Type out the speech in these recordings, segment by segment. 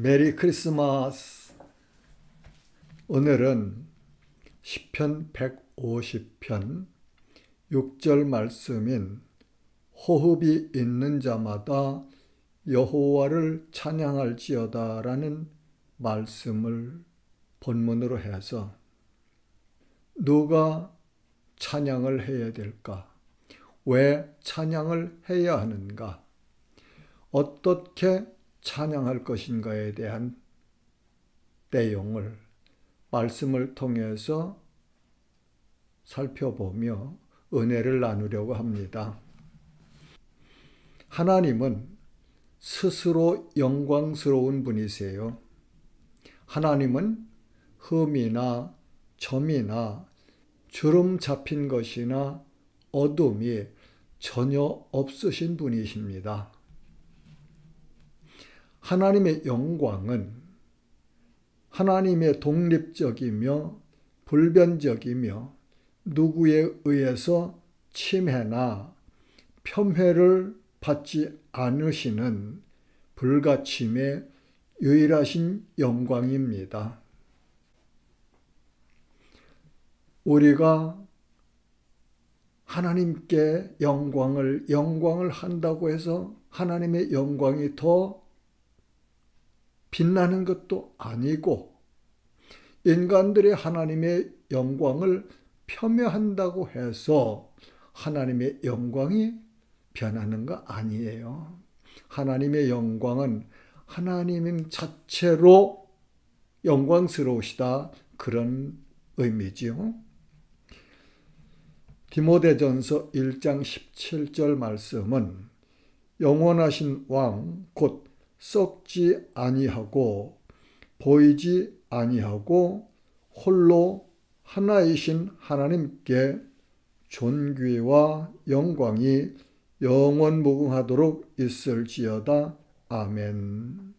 메리 크리스마스. 오늘은 시편 150편 6절 말씀인 호흡이 있는 자마다 여호와를 찬양할지어다 라는 말씀을 본문으로 해서 누가 찬양을 해야 될까? 왜 찬양을 해야 하는가? 어떻게 찬양할 것인가에 대한 내용을 말씀을 통해서 살펴보며 은혜를 나누려고 합니다. 하나님은 스스로 영광스러운 분이세요. 하나님은 흠이나 점이나 주름 잡힌 것이나 어둠이 전혀 없으신 분이십니다. 하나님의 영광은 하나님의 독립적이며 불변적이며 누구에 의해서 침해나 폄훼를 받지 않으시는 불가침의 유일하신 영광입니다. 우리가 하나님께 영광을 한다고 해서 하나님의 영광이 더 빛나는 것도 아니고 인간들이 하나님의 영광을 폄훼한다고 해서 하나님의 영광이 변하는 거 아니에요. 하나님의 영광은 하나님 자체로 영광스러우시다, 그런 의미지요. 디모데전서 1장 17절 말씀은 영원하신 왕 곧 썩지 아니하고 보이지 아니하고 홀로 하나이신 하나님께 존귀와 영광이 영원무궁하도록 있을지어다. 아멘.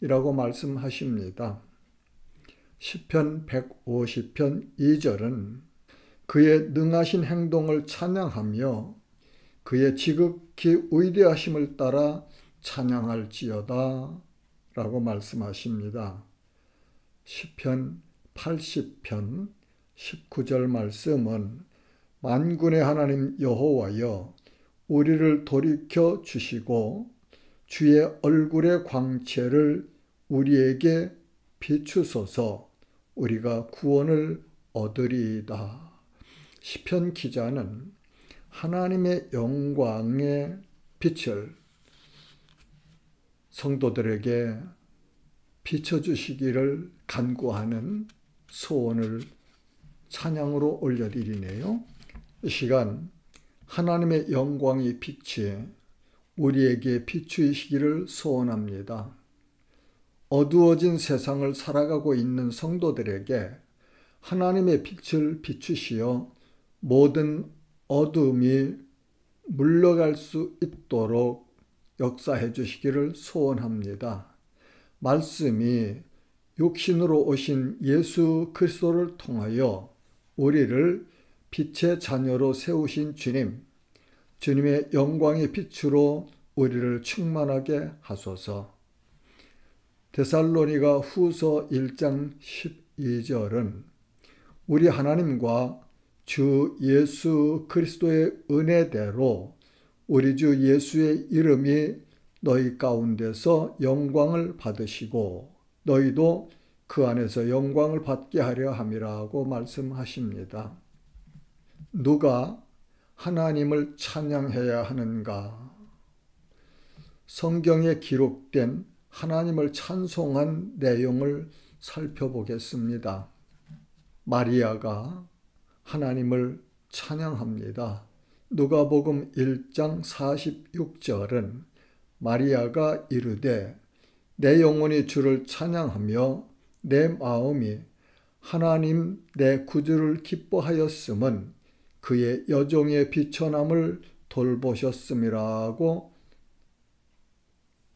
이라고 말씀하십니다. 시편 150편 2절은 그의 능하신 행동을 찬양하며 그의 지극히 위대하심을 따라 찬양할지어다 라고 말씀하십니다. 시편 80편 19절 말씀은 만군의 하나님 여호와여 우리를 돌이켜 주시고 주의 얼굴의 광채를 우리에게 비추소서 우리가 구원을 얻으리이다. 시편 기자는 하나님의 영광의 빛을 성도들에게 비춰주시기를 간구하는 소원을 찬양으로 올려드리네요. 이 시간 하나님의 영광의 빛이 우리에게 비추시기를 소원합니다. 어두워진 세상을 살아가고 있는 성도들에게 하나님의 빛을 비추시어 모든 어둠이 물러갈 수 있도록 역사해 주시기를 소원합니다. 말씀이 육신으로 오신 예수 그리스도를 통하여 우리를 빛의 자녀로 세우신 주님의 영광의 빛으로 우리를 충만하게 하소서. 데살로니가 후서 1장 12절은 우리 하나님과 주 예수 그리스도의 은혜대로 우리 주 예수의 이름이 너희 가운데서 영광을 받으시고 너희도 그 안에서 영광을 받게 하려 함이라고 말씀하십니다. 누가 하나님을 찬양해야 하는가? 성경에 기록된 하나님을 찬송한 내용을 살펴보겠습니다. 마리아가 하나님을 찬양합니다. 누가복음 1장 46절은 마리아가 이르되 내 영혼이 주를 찬양하며 내 마음이 하나님 내 구주를 기뻐하였음은 그의 여종의 비천함을 돌보셨음이라고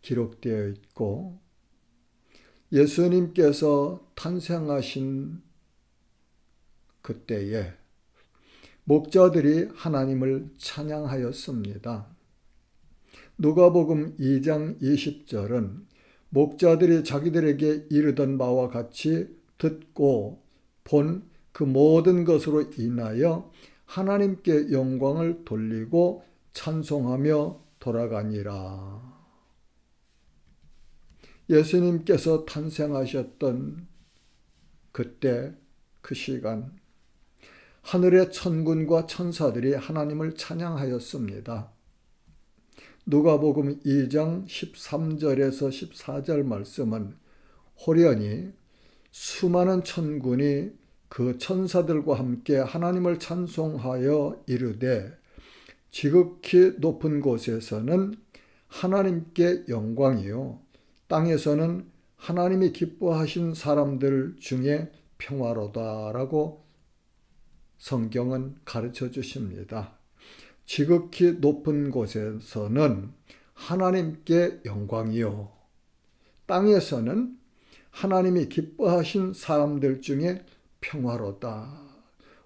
기록되어 있고, 예수님께서 탄생하신 그때에 목자들이 하나님을 찬양하였습니다. 누가복음 2장 20절은 목자들이 자기들에게 이르던 바와 같이 듣고 본 그 모든 것으로 인하여 하나님께 영광을 돌리고 찬송하며 돌아가니라. 예수님께서 탄생하셨던 그때 그 시간 하늘의 천군과 천사들이 하나님을 찬양하였습니다. 누가복음 2장 13절에서 14절 말씀은 호련히 수많은 천군이 그 천사들과 함께 하나님을 찬송하여 이르되 지극히 높은 곳에서는 하나님께 영광이요 땅에서는 하나님이 기뻐하신 사람들 중에 평화로다라고 성경은 가르쳐 주십니다. 지극히 높은 곳에서는 하나님께 영광이요 땅에서는 하나님이 기뻐하신 사람들 중에 평화로다.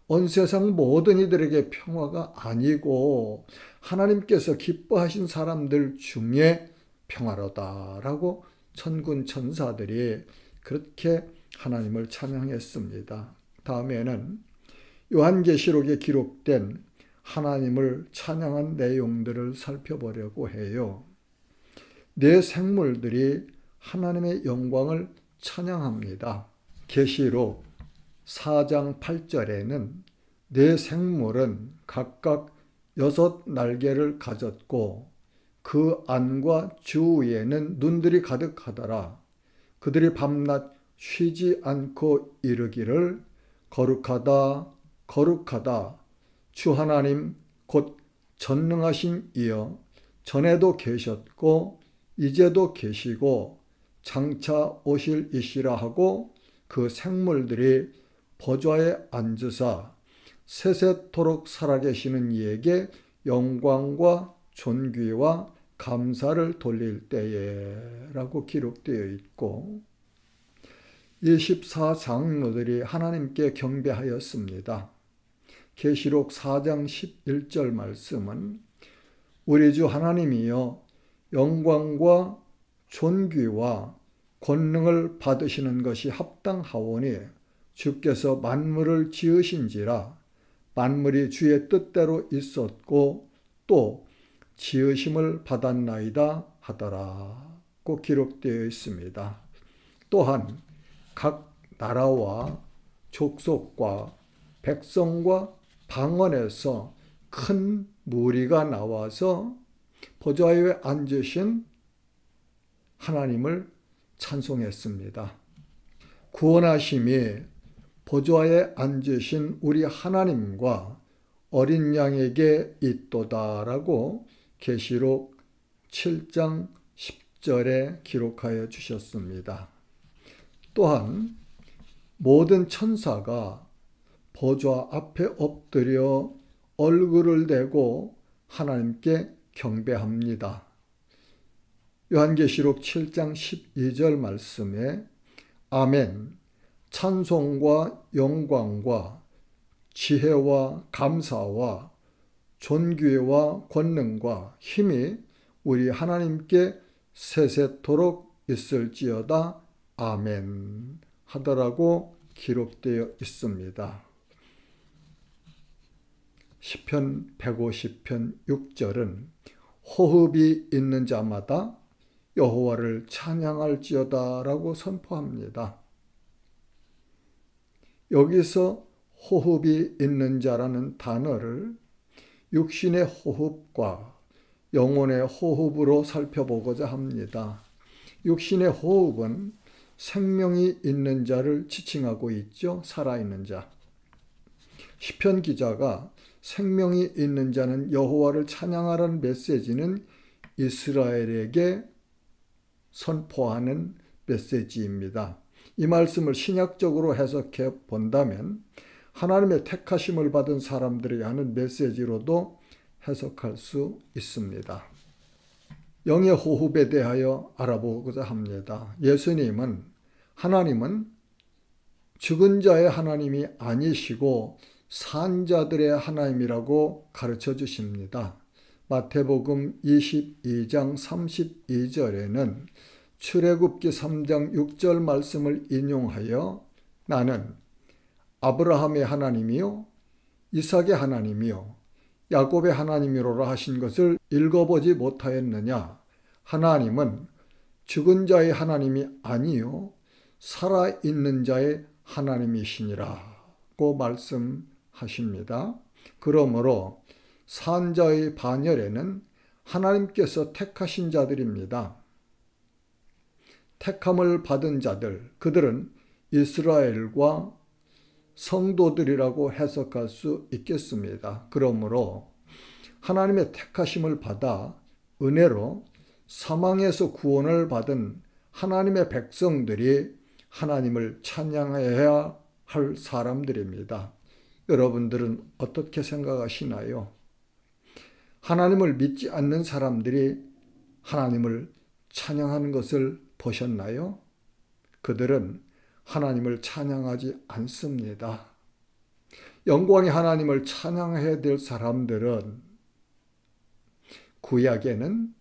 온 세상 모든 이들에게 평화가 아니고 하나님께서 기뻐하신 사람들 중에 평화로다라고 천군 천사들이 그렇게 하나님을 찬양했습니다. 다음에는 요한계시록에 기록된 하나님을 찬양한 내용들을 살펴보려고 해요. 네 생물들이 하나님의 영광을 찬양합니다. 계시록 4장 8절에는 네 생물은 각각 6 날개를 가졌고 그 안과 주위에는 눈들이 가득하더라. 그들이 밤낮 쉬지 않고 이르기를 거룩하다 거룩하다 주 하나님 곧 전능하신 이여 전에도 계셨고 이제도 계시고 장차 오실 이시라 하고 그 생물들이 보좌에 앉으사 세세토록 살아계시는 이에게 영광과 존귀와 감사를 돌릴 때에 라고 기록되어 있고 24장로들이 하나님께 경배하였습니다. 계시록 4장 11절 말씀은 우리 주 하나님이여 영광과 존귀와 권능을 받으시는 것이 합당하오니 주께서 만물을 지으신지라 만물이 주의 뜻대로 있었고 또 지으심을 받았나이다 하더라고 기록되어 있습니다. 또한 각 나라와 족속과 백성과 방언에서 큰 무리가 나와서 보좌 위에 앉으신 하나님을 찬송했습니다. 구원하심이 보좌에 앉으신 우리 하나님과 어린 양에게 있도다라고 계시록 7장 10절에 기록하여 주셨습니다. 또한 모든 천사가 보좌 앞에 엎드려 얼굴을 대고 하나님께 경배합니다. 요한계시록 7장 12절 말씀에 아멘 찬송과 영광과 지혜와 감사와 존귀와 권능과 힘이 우리 하나님께 세세토록 있을지어다 아멘 하더라고 기록되어 있습니다. 시편 150편 6절은 호흡이 있는 자마다 여호와를 찬양할지어다 라고 선포합니다. 여기서 호흡이 있는 자라는 단어를 육신의 호흡과 영혼의 호흡으로 살펴보고자 합니다. 육신의 호흡은 생명이 있는 자를 지칭하고 있죠. 살아있는 자. 시편 기자가 생명이 있는 자는 여호와를 찬양하라는 메시지는 이스라엘에게 선포하는 메시지입니다. 이 말씀을 신약적으로 해석해 본다면 하나님의 택하심을 받은 사람들이 하는 메시지로도 해석할 수 있습니다. 영의 호흡에 대하여 알아보고자 합니다. 예수님은 하나님은 죽은 자의 하나님이 아니시고 산 자들의 하나님이라고 가르쳐 주십니다. 마태복음 22장 32절에는 출애굽기 3장 6절 말씀을 인용하여 나는 아브라함의 하나님이요 이삭의 하나님이요 야곱의 하나님이로라 하신 것을 읽어보지 못하였느냐? 하나님은 죽은 자의 하나님이 아니요 살아있는 자의 하나님이시니라고 말씀하십니다. 그러므로 산자의 반열에는 하나님께서 택하신 자들입니다. 택함을 받은 자들, 그들은 이스라엘과 성도들이라고 해석할 수 있겠습니다. 그러므로 하나님의 택하심을 받아 은혜로 사망에서 구원을 받은 하나님의 백성들이 하나님을 찬양해야 할 사람들입니다. 여러분들은 어떻게 생각하시나요? 하나님을 믿지 않는 사람들이 하나님을 찬양하는 것을 보셨나요? 그들은 하나님을 찬양하지 않습니다. 영광의 하나님을 찬양해야 될 사람들은 구약에는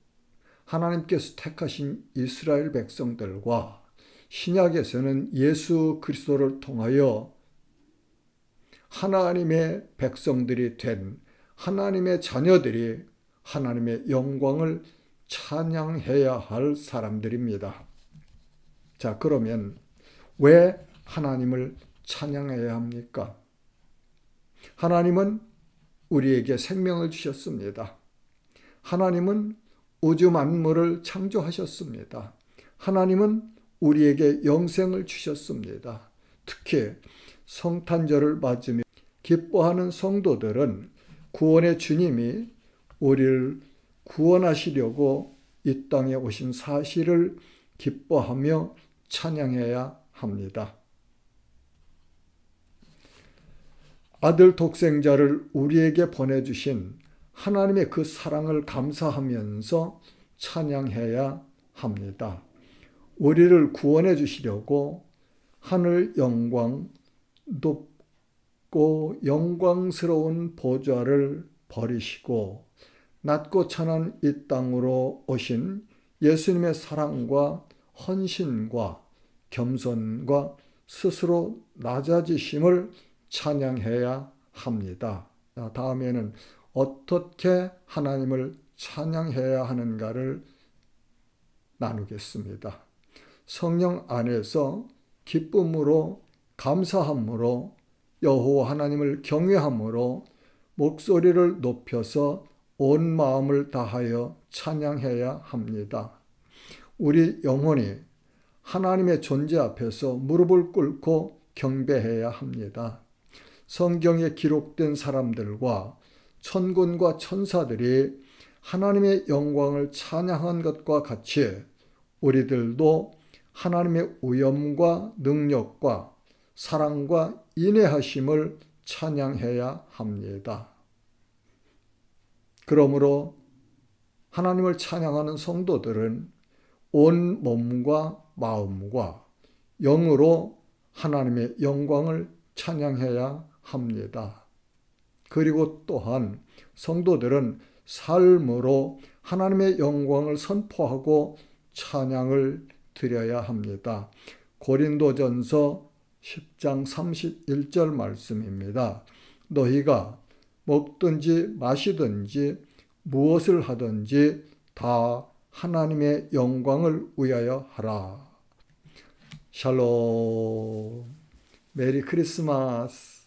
하나님께서 택하신 이스라엘 백성들과 신약에서는 예수 그리스도를 통하여 하나님의 백성들이 된 하나님의 자녀들이 하나님의 영광을 찬양해야 할 사람들입니다. 자, 그러면 왜 하나님을 찬양해야 합니까? 하나님은 우리에게 생명을 주셨습니다. 하나님은 우주 만물을 창조하셨습니다. 하나님은 우리에게 영생을 주셨습니다. 특히 성탄절을 맞으며 기뻐하는 성도들은 구원의 주님이 우리를 구원하시려고 이 땅에 오신 사실을 기뻐하며 찬양해야 합니다. 아들 독생자를 우리에게 보내주신 하나님의 그 사랑을 감사하면서 찬양해야 합니다. 우리를 구원해 주시려고 하늘 영광, 높고 영광스러운 보좌를 버리시고 낮고 천한 이 땅으로 오신 예수님의 사랑과 헌신과 겸손과 스스로 낮아지심을 찬양해야 합니다. 다음에는 어떻게 하나님을 찬양해야 하는가를 나누겠습니다. 성령 안에서 기쁨으로 감사함으로 여호와 하나님을 경외함으로 목소리를 높여서 온 마음을 다하여 찬양해야 합니다. 우리 영혼이 하나님의 존재 앞에서 무릎을 꿇고 경배해야 합니다. 성경에 기록된 사람들과 천군과 천사들이 하나님의 영광을 찬양한 것과 같이 우리들도 하나님의 위엄과 능력과 사랑과 인애하심을 찬양해야 합니다. 그러므로 하나님을 찬양하는 성도들은 온 몸과 마음과 영으로 하나님의 영광을 찬양해야 합니다. 그리고 또한 성도들은 삶으로 하나님의 영광을 선포하고 찬양을 드려야 합니다. 고린도전서 10장 31절 말씀입니다. 너희가 먹든지 마시든지 무엇을 하든지 다 하나님의 영광을 위하여 하라. 샬롬. 메리 크리스마스.